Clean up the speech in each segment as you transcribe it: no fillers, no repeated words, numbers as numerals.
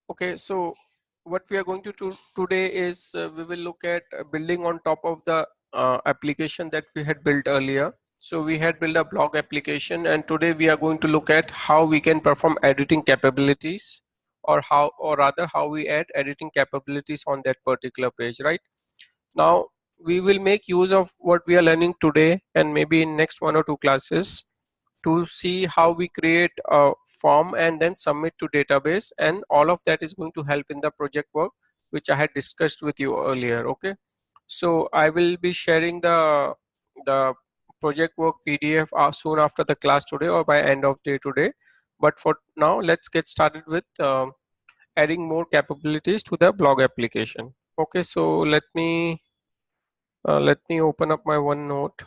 Okay, so what we are going to do today is we will look at building on top of the application that we had built earlier. So we had built a blog application, and today we are going to look at how we can perform editing capabilities, or rather how we add editing capabilities on that particular page, right? Now we will make use of what we are learning today and maybe in next 1 or 2 classes to see how we create a form and then submit to database, and all of that is going to help in the project work which I had discussed with you earlier. Okay, so I will be sharing the project work PDF soon after the class today or by end of day today, but for now let's get started with adding more capabilities to the blog application. Okay, so let me open up my OneNote.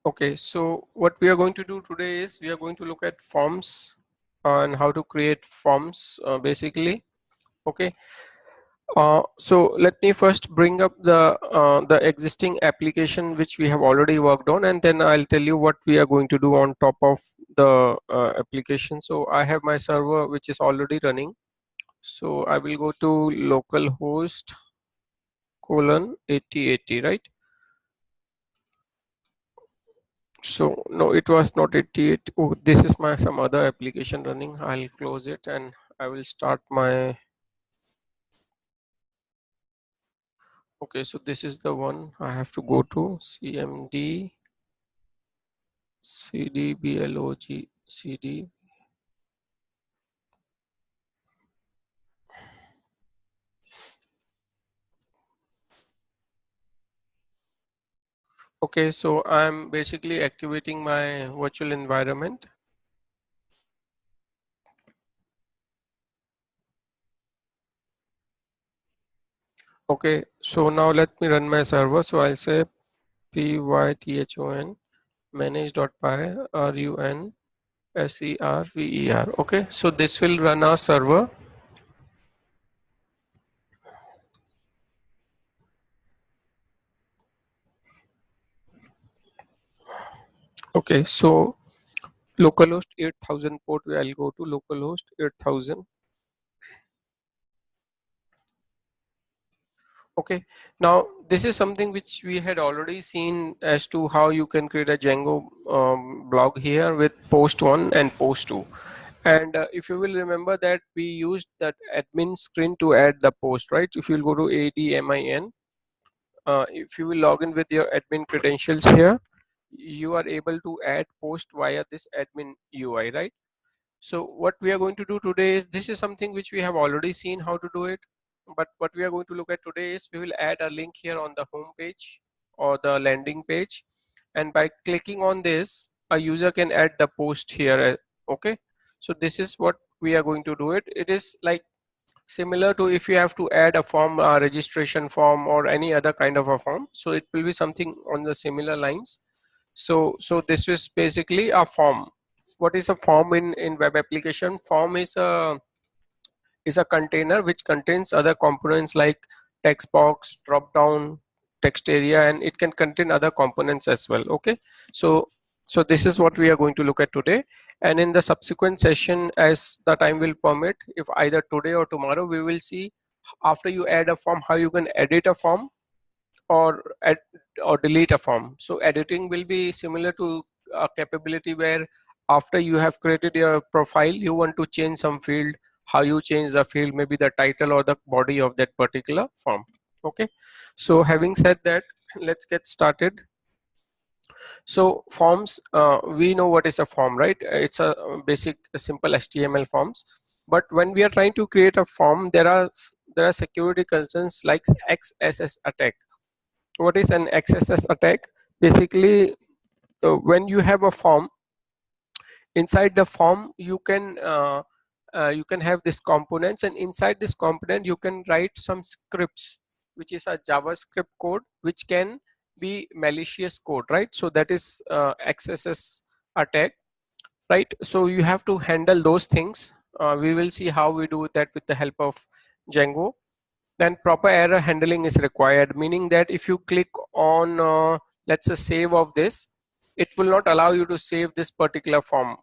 Okay, so what we are going to do today is we are going to look at forms and how to create forms basically. Okay, so let me first bring up the existing application which we have already worked on, and then I'll tell you what we are going to do on top of the application. So I have my server which is already running. So I will go to localhost colon 8080, right? So no, it was not 88. Oh, this is my some other application running. I'll close it and I will start my. Okay, so this is the one I have to go to cmd cdblog cd. Okay, so I'm basically activating my virtual environment. Okay, so now let me run my server. So I'll say python manage.py run server. Okay, so this will run our server. Okay, so localhost 8000 port, I'll go to localhost 8000. Okay, now this is something which we had already seen as to how you can create a Django blog here with post 1 and post 2. And if you will remember that we used that admin screen to add the post, right? If you'll go to admin, if you will log in with your admin credentials here, you are able to add post via this admin UI, right? So what we are going to do today is, this is something which we have already seen how to do it, but what we are going to look at today is we will add a link here on the home page or the landing page, and by clicking on this a user can add the post here. Okay, so this is what we are going to do. It is like similar to if you have to add a form, a registration form or any other kind of a form, so it will be something on the similar lines. So this is basically a form. What is a form in web application? Form is a container which contains other components like text box, drop down, text area, and it can contain other components as well. Okay, so this is what we are going to look at today, and in the subsequent session, as the time will permit, if either today or tomorrow, we will see after you add a form how you can edit a form or add or delete a form. So editing will be similar to a capability where after you have created your profile, you want to change some field, how you change the field, maybe the title or the body of that particular form. Okay, so having said that, let's get started. So forms, we know what is a form, right? It's a basic simple HTML forms, but when we are trying to create a form, there are security concerns like XSS attack. What is an XSS attack? Basically, when you have a form, inside the form you can have this components, and inside this component you can write some scripts, which is a JavaScript code which can be malicious code, right? So that is XSS attack, right? So you have to handle those things. We will see how we do that with the help of Django. then proper error handling is required, meaning that if you click on let's say save of this, it will not allow you to save this particular form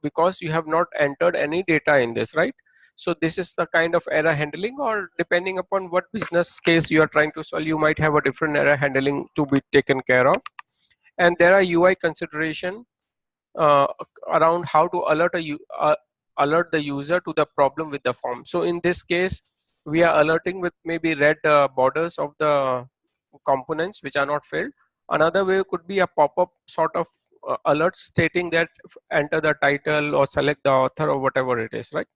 because you have not entered any data in this, right? So this is the kind of error handling, or depending upon what business case you are trying to solve, you might have a different error handling to be taken care of. And there are UI consideration uh, around how to alert the user to the problem with the form. So in this case, we are alerting with maybe red borders of the components which are not filled. Another way could be a pop-up sort of alert stating that enter the title or select the author or whatever it is, right?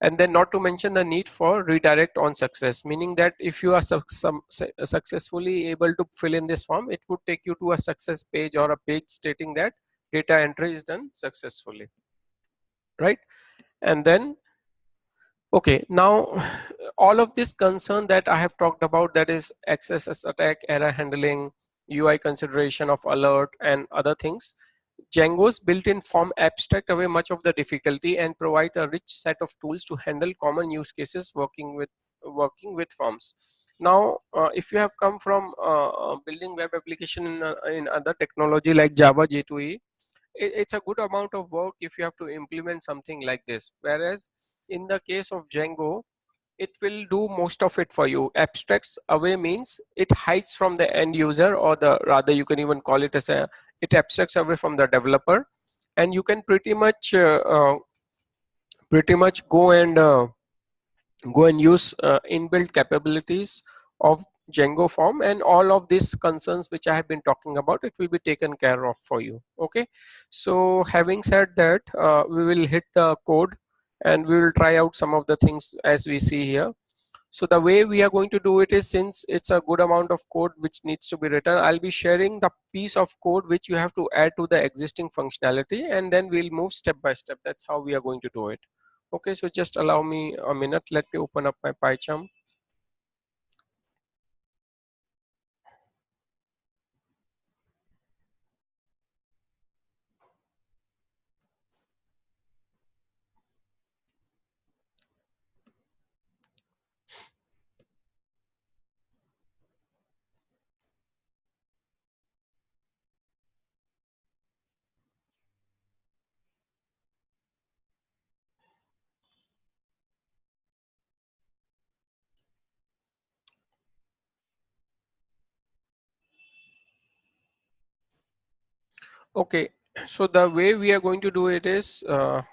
And then not to mention the need for redirect on success, meaning that if you are successfully able to fill in this form, it would take you to a success page or a page stating that data entry is done successfully, right? And then okay, now all of this concern that I have talked about, that is Xss attack, error handling, UI consideration of alert and other things, Django's built-in form abstract away much of the difficulty and provide a rich set of tools to handle common use cases working with forms. Now, if you have come from building web application in other technology like Java J2E, it's a good amount of work if you have to implement something like this. Whereas in the case of Django, it will do most of it for you. Abstracts away means it hides from the end user, or the rather you can even call it as a, it abstracts away from the developer, and you can pretty much go and use inbuilt capabilities of Django form, and all of these concerns which I have been talking about, it will be taken care of for you. Okay, so having said that, we will hit the code and we will try out some of the things as we see here. So the way we are going to do it is, since it's a good amount of code which needs to be written, I'll be sharing the piece of code which you have to add to the existing functionality, and then we'll move step by step. That's how we are going to do it. Okay, so just allow me a minute. Let me open up my PyCharm. Okay, so the way we are going to do it is, I'll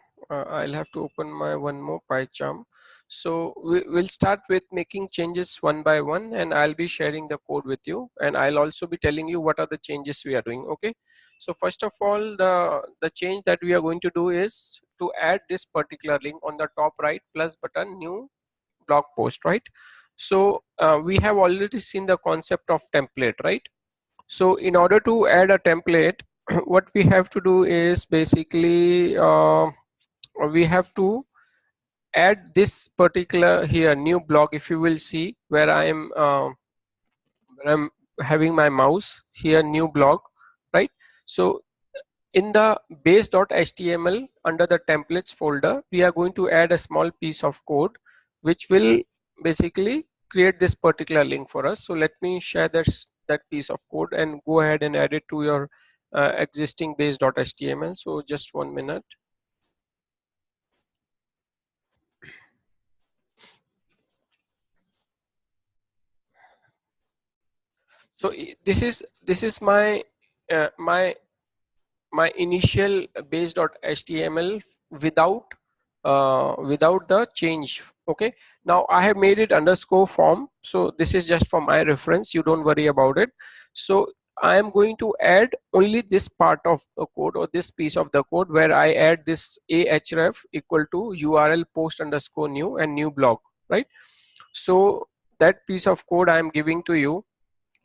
have to open my one more PyCharm. So we'll start with making changes one by one, and I'll be sharing the code with you, and I'll also be telling you what are the changes we are doing. Okay, so first of all, the change that we are going to do is to add this particular link on the top right plus button, new blog post, right? So we have already seen the concept of template, right? So in order to add a template, what we have to do is basically we have to add this particular here new block. If you will see where I'm having my mouse here, new block, right? So in the base.html under the templates folder, we are going to add a small piece of code which will basically create this particular link for us. So let me share that piece of code and go ahead and add it to your existing base.html. So just 1 minute. So this is my my initial base.html without the change. Okay, now I have made it underscore form, so this is just for my reference, you don't worry about it. So I am going to add only this part of the code, or this piece of the code, where I add this ahref equal to url post underscore new and new blog, right? So that piece of code I am giving to you,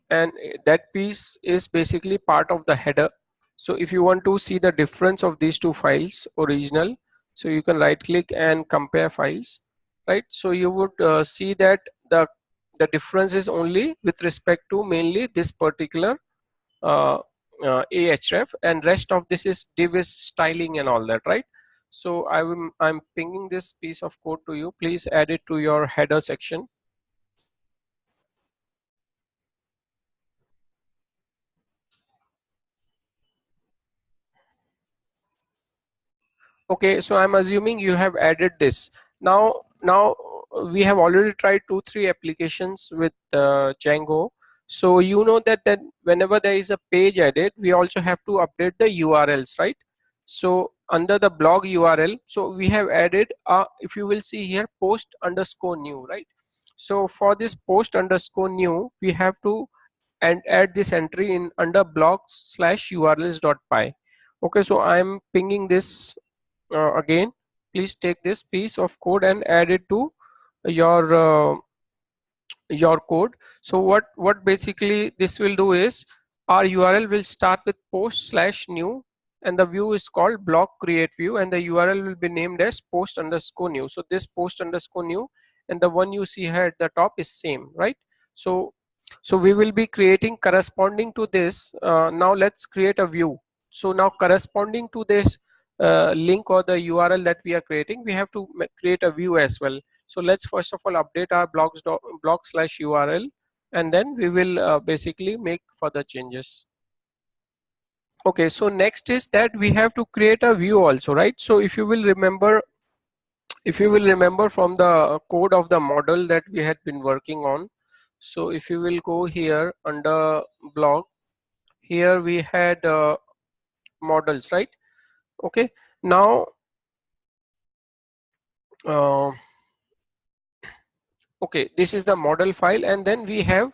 and that piece is basically part of the header. So if you want to see the difference of these two files original, so you can right click and compare files, right? So you would see that the difference is only with respect to mainly this particular uh, ahref, and rest of this is div is styling and all that, right? So I'm pinging this piece of code to you. Please add it to your header section. Okay, so I'm assuming you have added this. Now we have already tried 2-3 applications with Django. So you know that whenever there is a page added, we also have to update the URLs, right? So under the blog URL, so we have added, if you will see here, post underscore new, right? So for this post underscore new, we have to and add this entry in under blog/urls.py. Okay, so I'm pinging this again. Please take this piece of code and add it to your your code. So what basically this will do is our URL will start with post/new, and the view is called block create view, and the URL will be named as post underscore new. So this post underscore new and the one you see here at the top is same, right? So we will be creating corresponding to this. Now let's create a view. So now corresponding to this link or the URL that we are creating, we have to create a view as well. So let's first of all update our blog/URL, and then we will basically make further changes. Okay, so next is that we have to create a view also, right? So if you will remember from the code of the model that we had been working on, so if you will go here under blog, here we had models, right? Okay, now uh, okay, this is the model file, and then we have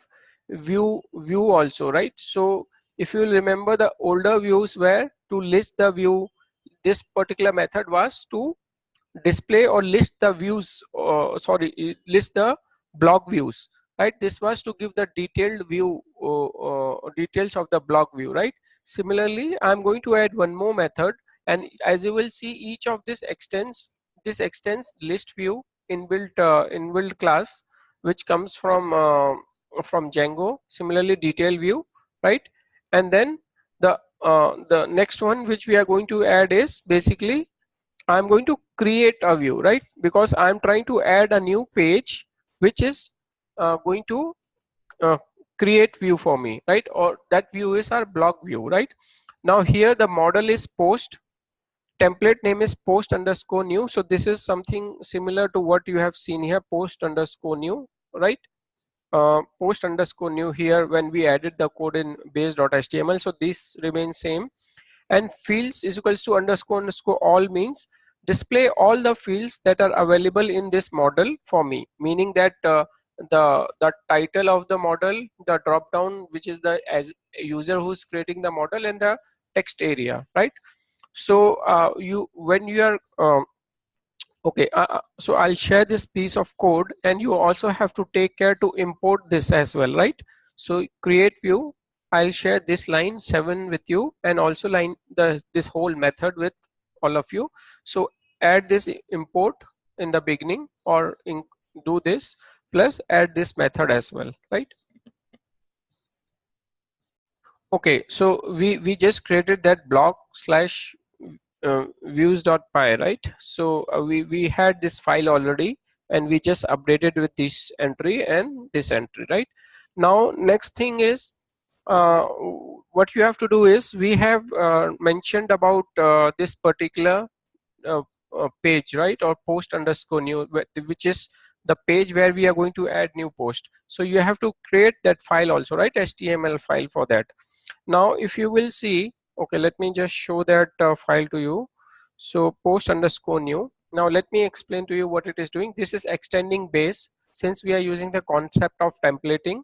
view also, right? So if you will remember, the older views were to list the view. This particular method was to display or list the views, list the block views, right? This was to give the detailed view, details of the block view, right? Similarly, I'm going to add one more method, and as you will see, each of this extends list view inbuilt class, which comes from Django. Similarly, detail view, right? And then the next one which we are going to add is basically I'm going to create a view, right? Because I'm trying to add a new page which is going to uh, create view for me, right? Or that view is our block view, right? Now here the model is post, template name is post underscore new. So this is something similar to what you have seen here, post underscore new, right? Post underscore new here when we added the code in base.html. So this remains same. And fields is equals to underscore all means display all the fields that are available in this model for me, meaning that the title of the model, the drop down which is the as user who's creating the model, and the text area, right? So you when you are okay, so I'll share this piece of code, and you also have to take care to import this as well, right? So create view, I'll share this line 7 with you, and also this whole method with all of you. So add this import in the beginning, or do this plus add this method as well, right? Okay, so we just created that block slash views.py, right? So we had this file already, and we just updated with this entry and this entry, right? Now next thing is what you have to do is we have mentioned about this particular uh, page, right? Or post underscore new, which is the page where we are going to add new post. So you have to create that file also, right? HTML file for that. Now if you will see, okay, let me just show that file to you. So post underscore new. Now let me explain to you what it is doing. This is extending base. Since we are using the concept of templating,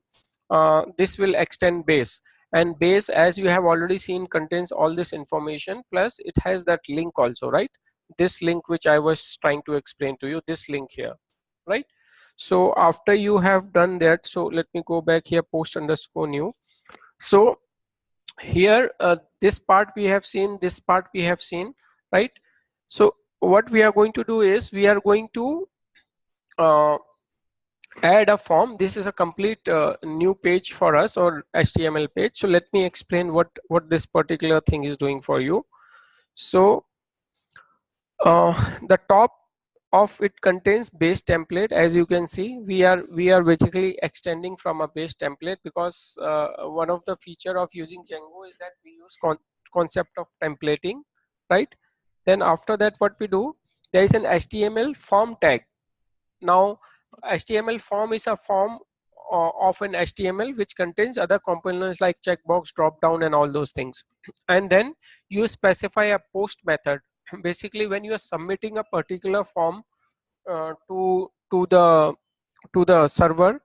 this will extend base, and base, as you have already seen, contains all this information, plus it has that link also, right? This link which I was trying to explain to you, this link here, right? So after you have done that, so let me go back here, post underscore new. So here this part we have seen, this part we have seen, right? So what we are going to do is we are going to uh, add a form. This is a complete new page for us, or HTML page. So let me explain what this particular thing is doing for you. So the top of it contains base template. As you can see, we are basically extending from a base template, because one of the feature of using Django is that we use concept of templating, right? Then after that, what we do, there is an HTML form tag. Now HTML form is a form of an HTML which contains other components like checkbox, drop down, and all those things. And then you specify a post method. Basically, when you are submitting a particular form to the server,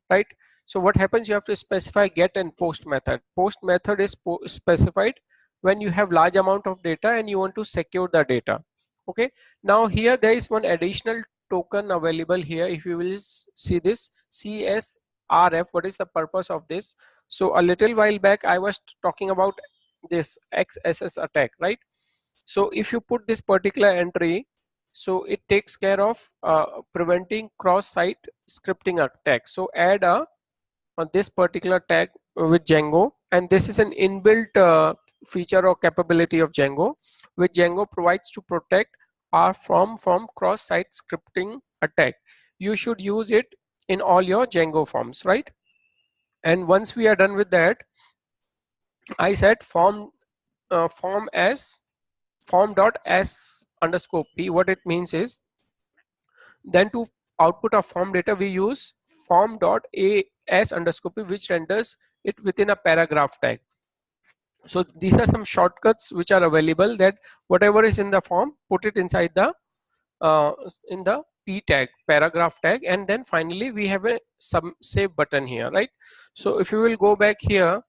right? So what happens, you have to specify get and post method. Post method is specified when you have large amount of data and you want to secure the data. Okay, now here there is one additional token available here. If you will see this CSRF, what is the purpose of this? So a little while back I was talking about this Xss attack, right? So if you put this particular entry, so it takes care of preventing cross-site scripting attack. So add a on this particular tag with Django, and this is an inbuilt feature or capability of Django, which Django provides to protect our form from cross-site scripting attack. You should use it in all your Django forms, right? And once we are done with that, I said form as form.s underscore p. What it means is, then to output of form data we use form.as underscore p, which renders it within a paragraph tag. So these are some shortcuts which are available, that whatever is in the form, put it inside the in the p tag, paragraph tag, and then finally we have a save button here, right? So if you will go back here,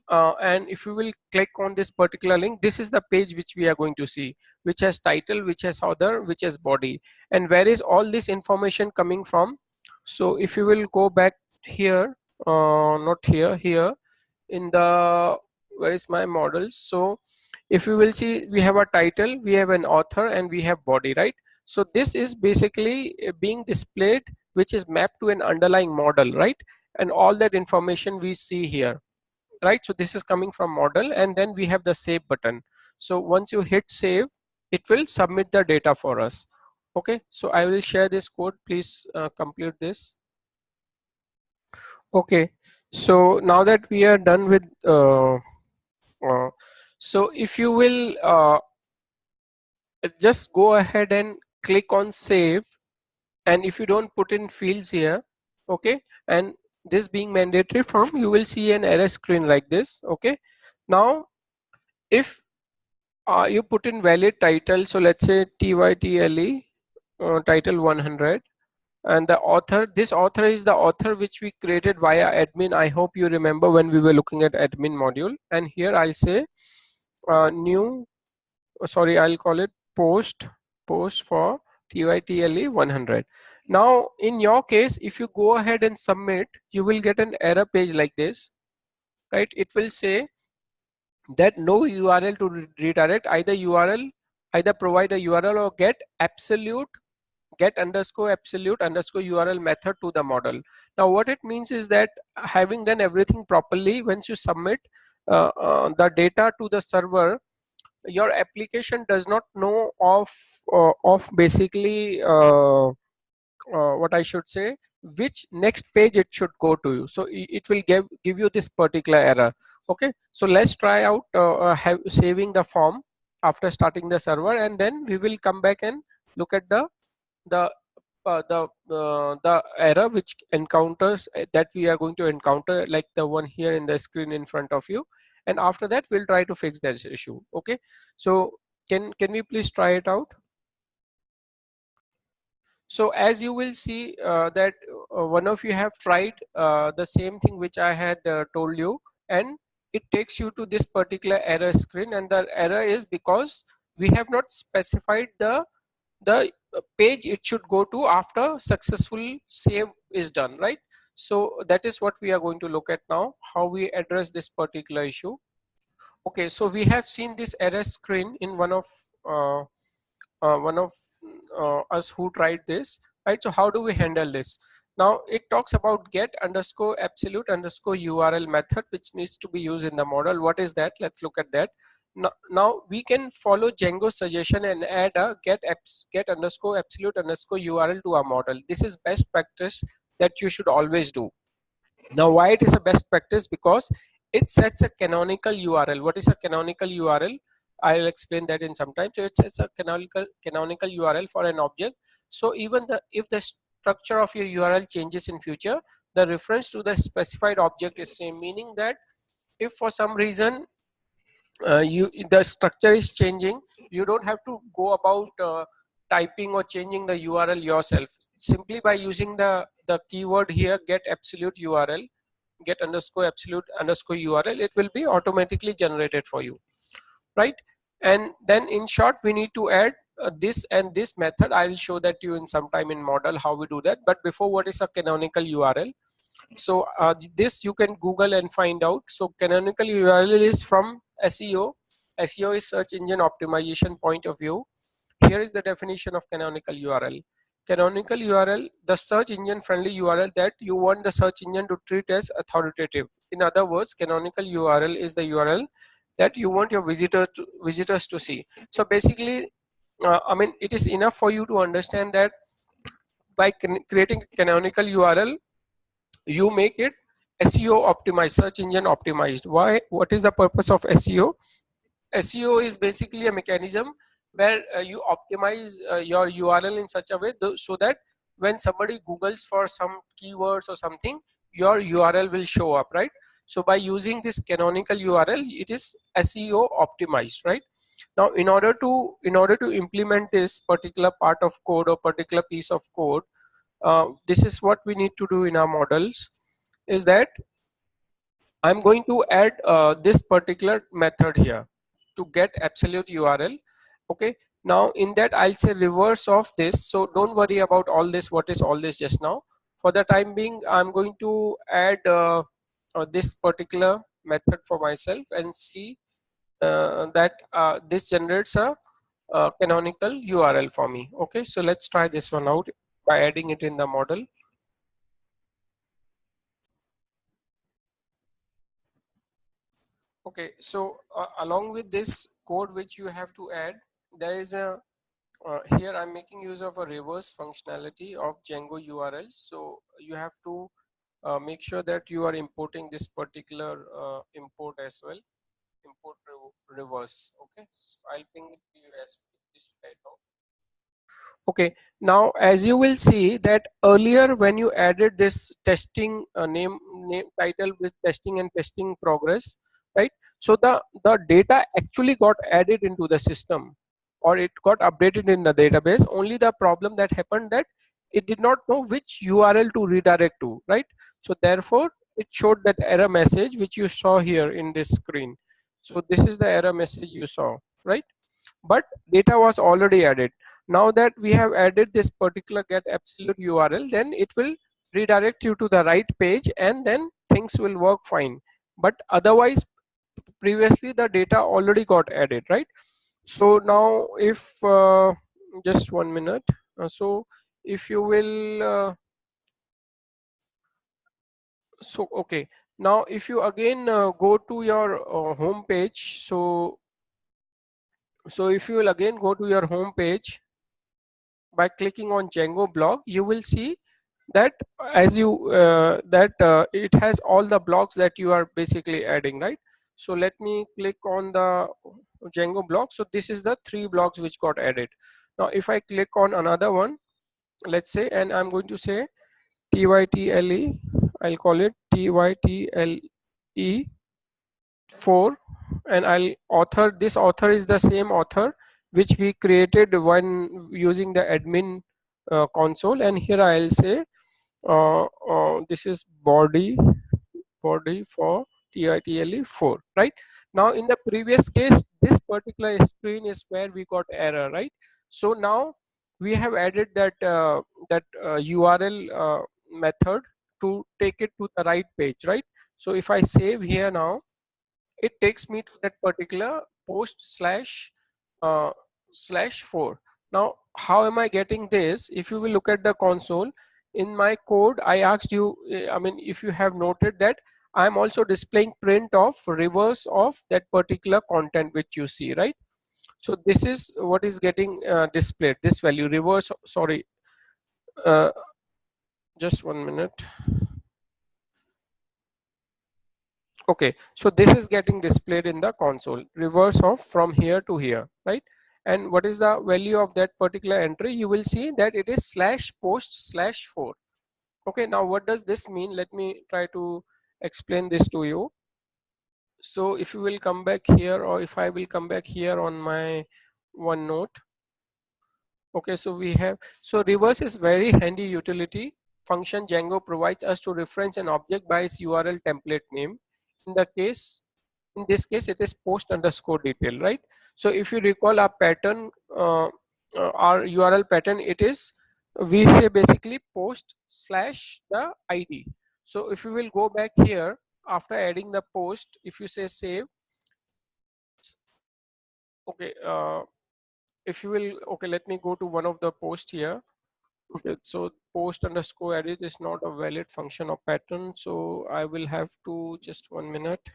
and if you will click on this particular link, this is the page which we are going to see, which has title, which has author, which has body, and where is all this information coming from. So if you will go back here, not here, here in the, where is my models? So if you will see, we have a title, we have an author, and we have body, right? So this is basically being displayed, which is mapped to an underlying model, right? And all that information we see here, right? So this is coming from model, and then we have the save button. So once you hit save, it will submit the data for us. Okay, so I will share this code. Please complete this. Okay, so now that we are done with so if you will just go ahead and click on save, and if you don't put in fields here, okay, and this being mandatory form, you will see an error screen like this. Okay, now if you put in valid title, so let's say TYTLE title 100, and the author, this author is the author which we created via admin. I hope you remember when we were looking at admin module. And here I'll say new, sorry, I'll call it post for TYTLE 100. Now in your case, if you go ahead and submit, you will get an error page like this, right? It will say that no URL to redirect, either provide a URL or get underscore absolute underscore URL method to the model. Now what it means is that having done everything properly, once you submit the data to the server, your application does not know of basically what I should say, which next page it should go to you. So it will give you this particular error. Okay, so let's try out saving the form after starting the server, and then we will come back and look at the error which encounters that we are going to encounter, like the one here in the screen in front of you, and after that we'll try to fix that issue. Okay, so can we please try it out? So as you will see that one of you have tried the same thing which I had told you, and it takes you to this particular error screen, and the error is because we have not specified the page it should go to after successful save is done, right? So that is what we are going to look at now, how we address this particular issue. Okay, so we have seen this error screen in one of us who tried this, right? So how do we handle this? Now it talks about get underscore absolute underscore URL method, which needs to be used in the model. What is that? Let's look at that. Now we can follow Django's suggestion and add a get underscore absolute underscore URL to our model. This is best practice that you should always do. Now why it is a best practice? Because it sets a canonical URL. What is a canonical URL? I'll explain that in some time. So it's a canonical URL for an object. So even if the structure of your URL changes in future, the reference to the specified object is same, meaning that if for some reason the structure is changing, you don't have to go about typing or changing the URL yourself. Simply by using the keyword here, get absolute URL, get underscore absolute underscore URL, it will be automatically generated for you, right? And then in short, we need to add this and this method. I will show that to you in some time in model how we do that. But before, what is a canonical URL? So this you can Google and find out. So canonical URL is from SEO. SEO is search engine optimization point of view. Here is the definition of canonical URL. Canonical URL, the search engine friendly URL that you want the search engine to treat as authoritative. In other words, canonical URL is the URL that you want your visitors to see. So basically, I mean, it is enough for you to understand that by creating canonical URL, you make it SEO optimized, search engine optimized. Why? What is the purpose of SEO? SEO is basically a mechanism where you optimize your URL in such a way so that when somebody Googles for some keywords or something, your URL will show up, right? So by using this canonical URL, it is SEO optimized, right? Now, in order to implement this particular part of code or particular piece of code, this is what we need to do in our models, is that I'm going to add this particular method here to get absolute URL. Okay, now in that I'll say reverse of this. So don't worry about all this, what is all this just now. For the time being, I'm going to add this particular method for myself and see that this generates a canonical URL for me. Okay, so let's try this one out by adding it in the model. Okay, so along with this code which you have to add, there is a here I'm making use of a reverse functionality of Django URLs. So you have to make sure that you are importing this particular import as well, import reverse. Okay, so I'll ping it to you as this right now. Okay, now as you will see that earlier when you added this testing name title with testing and testing progress, right? So the data actually got added into the system, or it got updated in the database. Only the problem that happened that it did not know which URL to redirect to, right? So therefore it showed that error message which you saw here in this screen. So this is the error message you saw, right? But data was already added. Now that we have added this particular get absolute URL, then it will redirect you to the right page and then things will work fine. But otherwise, previously the data already got added, right? So now if just 1 minute, so if you will so okay, now if you again go to your home page, so if you will again go to your home page by clicking on Django blog, you will see that as you it has all the blocks that you are basically adding, right? So let me click on the Django block. So this is the 3 blocks which got added. Now if I click on another one, let's say, and I'm going to say tytle, I'll call it tytle 4, and I'll author, this author is the same author which we created when using the admin console, and here I'll say this is body for title 4, right? Now in the previous case, this particular screen is where we got error, right? So now we have added that URL method to take it to the right page, right? So if I save here now, it takes me to that particular post slash 4. Now how am I getting this? If you will look at the console, in my code I asked you, I mean, if you have noted that I'm also displaying print of reverse of that particular content which you see, right? So this is what is getting displayed, this value reverse, sorry, uh, just 1 minute. Okay, so this is getting displayed in the console, reverse of from here to here, right? And what is the value of that particular entry? You will see that it is slash post slash 4. Okay, now what does this mean? Let me try to explain this to you. So if you will come back here, or if I will come back here on my OneNote. Okay, so we have, so reverse is very handy utility function Django provides us to reference an object by its URL template name. In the case, in this case, it is post underscore detail, right? So if you recall our pattern, our URL pattern, it is, we say basically post slash the ID. So if you will go back here after adding the post, if you say save, okay, if you will, okay, let me go to one of the post here. Okay, so post underscore edit is not a valid function of pattern, so I will have to, just 1 minute.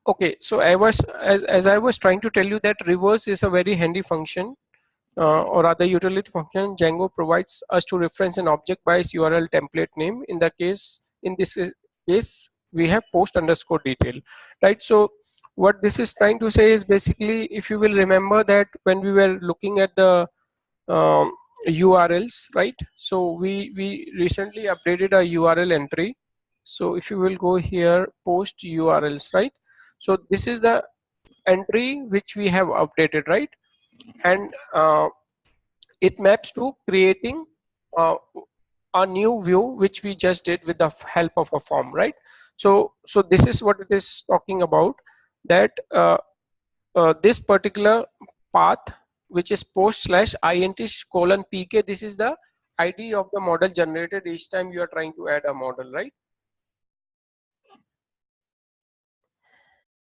Okay, so I was, as I was trying to tell you, that reverse is a very handy function, or other utility function Django provides us to reference an object by its URL template name. In the case, in this case, we have post underscore detail, right? So what this is trying to say is basically, if you will remember that when we were looking at the URLs, right? So we recently updated a URL entry. So if you will go here, post URLs, right? So this is the entry which we have updated, right? And it maps to creating a new view which we just did with the help of a form, right? So this is what it is talking about, that this particular path, which is post slash int colon pk, this is the ID of the model generated each time you are trying to add a model, right?